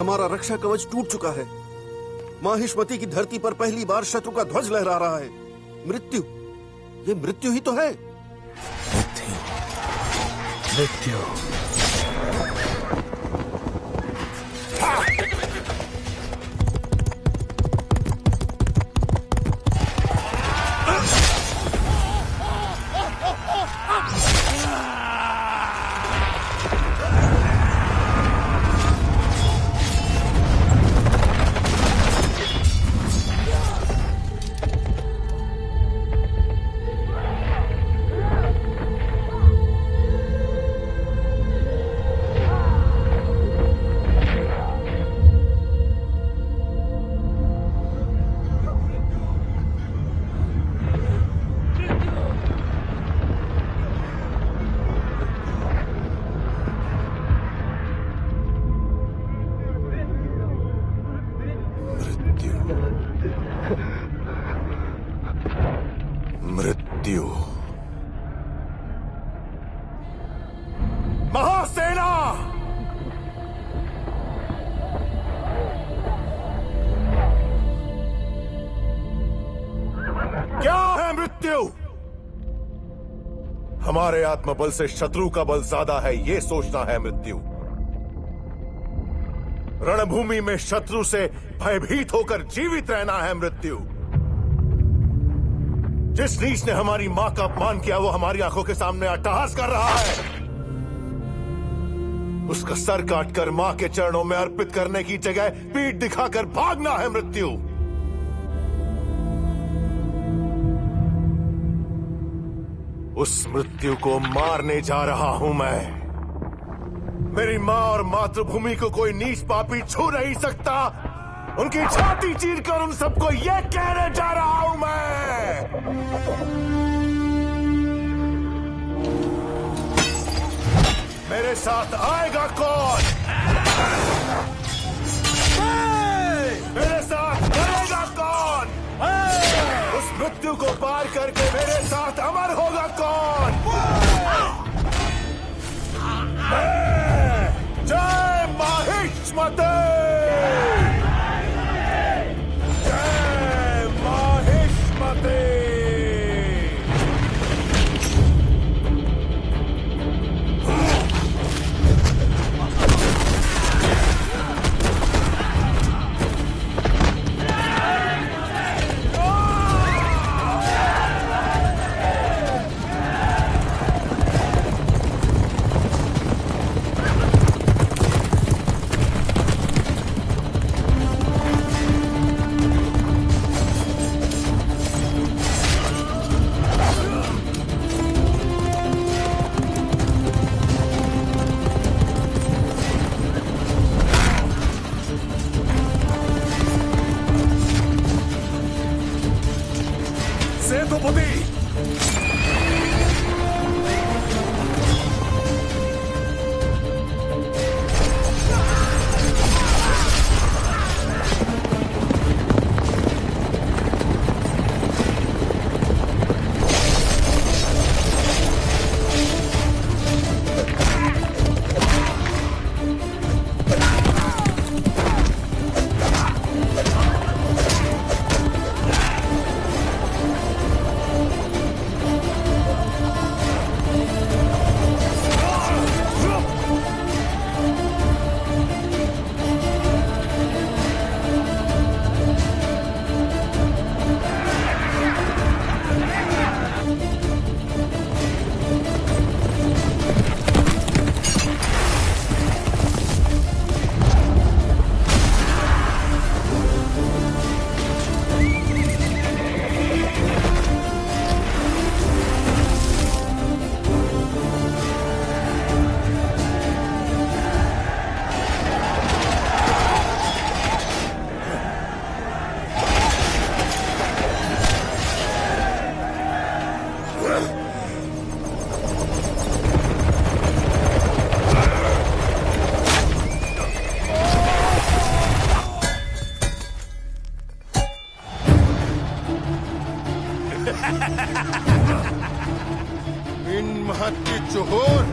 हमारा रक्षा कवच टूट चुका है। माहिष्मति की धरती पर पहली बार शत्रु का ध्वज लहरा रहा है। मृत्यु, ये मृत्यु ही तो है। मृत्यु, मृत्यु। मृत्यु। महासेना, क्या है मृत्यु? हमारे आत्मबल से शत्रु का बल ज्यादा है, ये सोचना है मृत्यु। रणभूमि में शत्रु से भयभीत होकर जीवित रहना है मृत्यु। जिस नीच ने हमारी मां का अपमान किया, वो हमारी आंखों के सामने अट्टहास कर रहा है। उसका सर काटकर मां के चरणों में अर्पित करने की जगह पीठ दिखाकर भागना है मृत्यु। उस मृत्यु को मारने जा रहा हूं मैं। मेरी मां और मातृभूमि को कोई नीच पापी छू नहीं सकता। उनकी छाती चीरकर उन सबको यह कहने जा रहा हूं मैं। मेरे साथ आएगा कौन? मेरे साथ करेगा कौन? उस मृत्यु को पार करके मेरे साथ अमर होगा कौन? जय माहिष्मति! जय माहिष्मति! इन महत्ती चोर!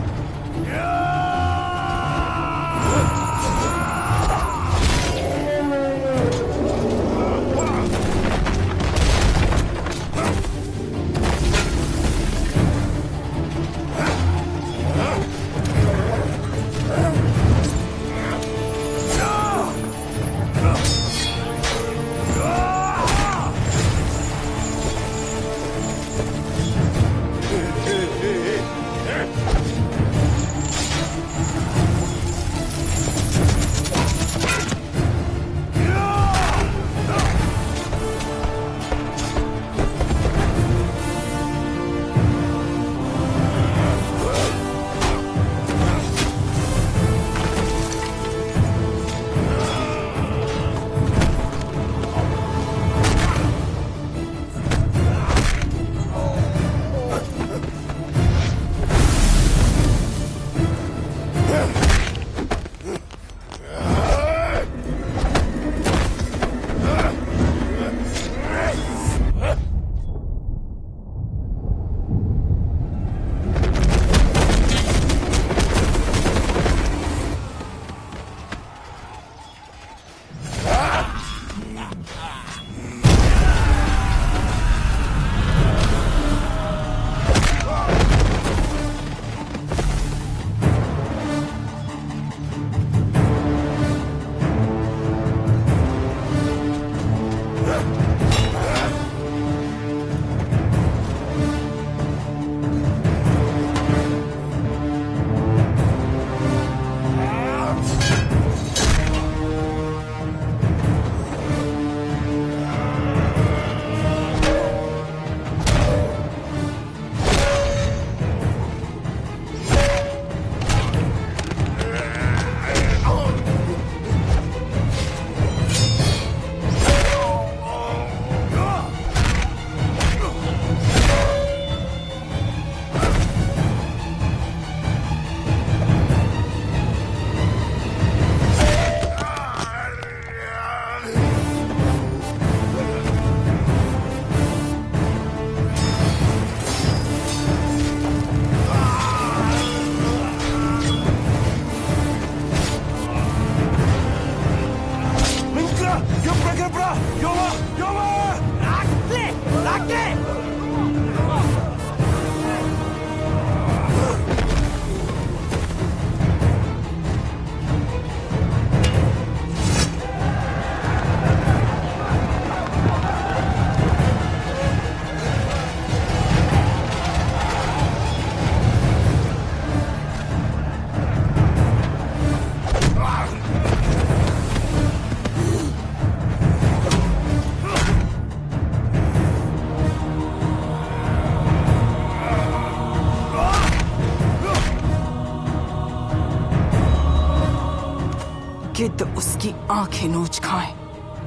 गिद्ध उसकी आंखें नोच खाएं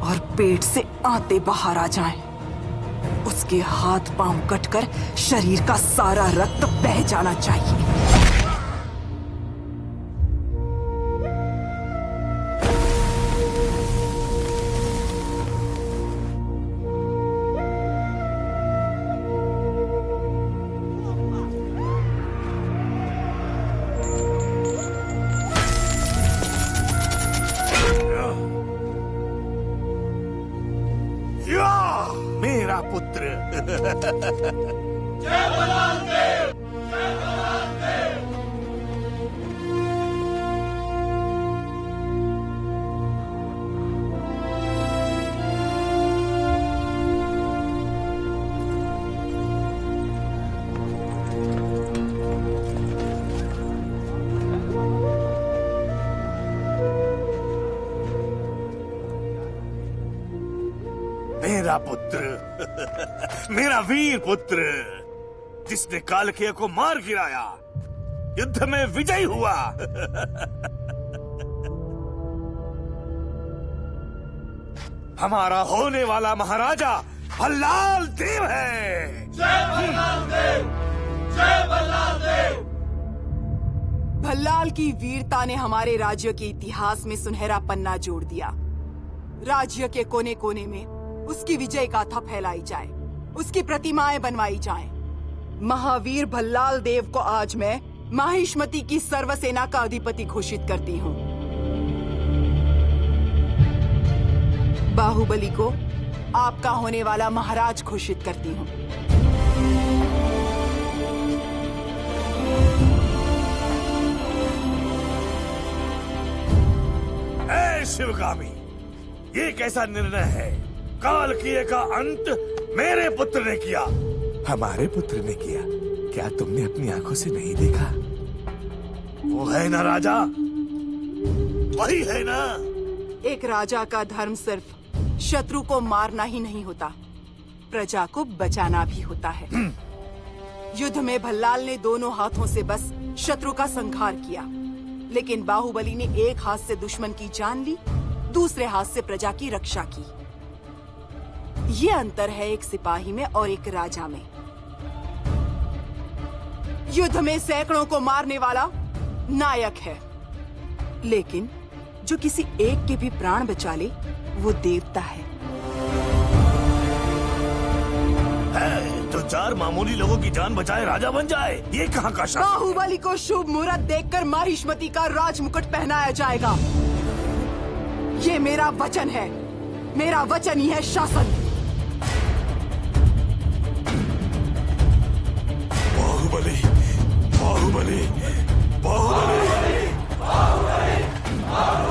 और पेट से आते बाहर आ जाएं। उसके हाथ पांव कटकर शरीर का सारा रक्त बह जाना चाहिए। मेरा पुत्र। मेरा पुत्र, मेरा वीर पुत्र, जिसने कालकेय को मार गिराया, युद्ध में विजयी हुआ। हमारा होने वाला महाराजा भल्लाल देव है। जय भल्लाल देव, जय भल्लाल देव। भल्लाल की वीरता ने हमारे राज्य के इतिहास में सुनहरा पन्ना जोड़ दिया। राज्य के कोने कोने में उसकी विजय गाथा फैलाई जाए, उसकी प्रतिमाएं बनवाई जाएं। महावीर भल्लाल देव को आज मैं माहिष्मती की सर्वसेना का अधिपति घोषित करती हूँ। बाहुबली को आपका होने वाला महाराज घोषित करती हूँ। ऐ शिवगामी, ये कैसा निर्णय है? कालकीय का अंत मेरे पुत्र ने किया। हमारे पुत्र ने किया? क्या तुमने अपनी आंखों से नहीं देखा? वो है ना राजा, वही है ना। एक राजा का धर्म सिर्फ शत्रु को मारना ही नहीं होता, प्रजा को बचाना भी होता है। युद्ध में भल्लाल ने दोनों हाथों से बस शत्रु का संहार किया, लेकिन बाहुबली ने एक हाथ से दुश्मन की जान ली, दूसरे हाथ से प्रजा की रक्षा की। ये अंतर है एक सिपाही में और एक राजा में। युद्ध में सैकड़ों को मारने वाला नायक है, लेकिन जो किसी एक के भी प्राण बचा ले वो देवता है। तो चार मामूली लोगों की जान बचाए राजा बन जाए, ये कहाँ का शासन? बाहुबली को शुभ मुहूर्त देखकर माहिष्मती का राजमुकुट पहनाया जाएगा। ये मेरा वचन है, मेरा वचन ही है शासन। बाहुबली, बाहुबली, बाहुबली, बाहुबली, बाहुबली।